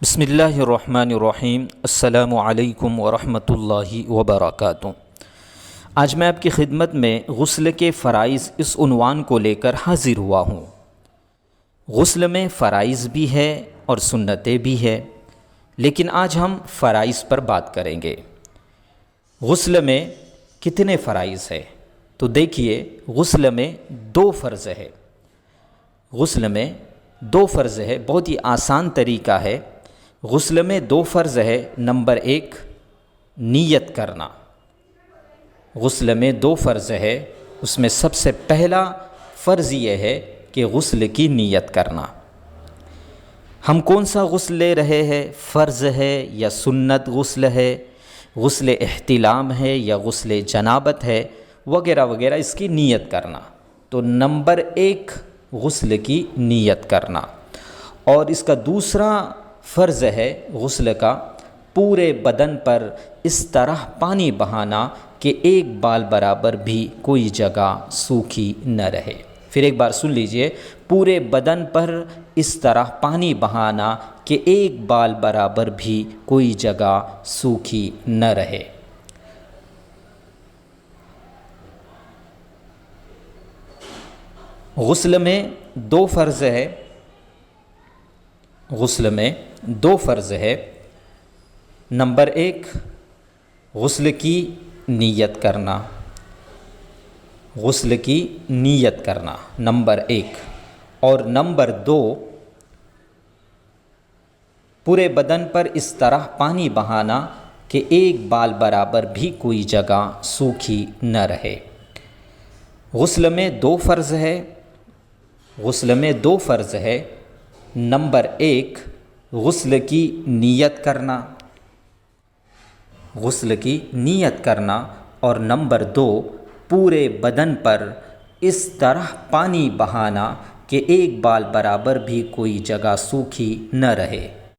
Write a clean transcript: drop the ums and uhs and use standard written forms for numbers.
بسم اللہ الرحمن الرحیم۔ السلام علیکم ورحمۃ اللہ وبرکاتہ۔ آج میں آپ کی خدمت میں غسل کے فرائض اس عنوان کو لے کر حاضر ہوا ہوں۔ غسل میں فرائض بھی ہے اور سنتیں بھی ہے، لیکن آج ہم فرائض پر بات کریں گے۔ غسل میں کتنے فرائض ہے؟ تو دیکھیے، غسل میں 2 فرض ہے۔ غسل میں 2 فرض ہے، بہت ہی آسان طریقہ ہے۔ غسل میں 2 فرض ہے۔ نمبر 1 نیت کرنا۔ غسل میں 2 فرض ہے، اس میں سب سے پہلا فرض یہ ہے کہ غسل کی نیت کرنا۔ ہم کون سا غسل لے رہے ہیں؟ فرض ہے یا سنت غسل ہے، غسل احتلام ہے یا غسل جنابت ہے، وغیرہ وغیرہ، اس کی نیت کرنا۔ تو نمبر 1 غسل کی نیت کرنا۔ اور اس کا دوسرا فرض ہے غسل کا، پورے بدن پر اس طرح پانی بہانا کہ ایک بال برابر بھی کوئی جگہ سوکھی نہ رہے۔ پھر ایک بار سن لیجئے، پورے بدن پر اس طرح پانی بہانا کہ ایک بال برابر بھی کوئی جگہ سوکھی نہ رہے۔ غسل میں 2 فرض ہے۔ غسل میں 2 فرض ہے۔ نمبر 1 غسل کی نیت کرنا۔ غسل کی نیت کرنا نمبر 1، اور نمبر 2 پورے بدن پر اس طرح پانی بہانا کہ ایک بال برابر بھی کوئی جگہ سوکھی نہ رہے۔ غسل میں 2 فرض ہے۔ غسل میں 2 فرض ہے۔ نمبر 1 غسل کی نیت کرنا۔ غسل کی نیت کرنا، اور نمبر 2 پورے بدن پر اس طرح پانی بہانا کہ ایک بال برابر بھی کوئی جگہ سوکھی نہ رہے۔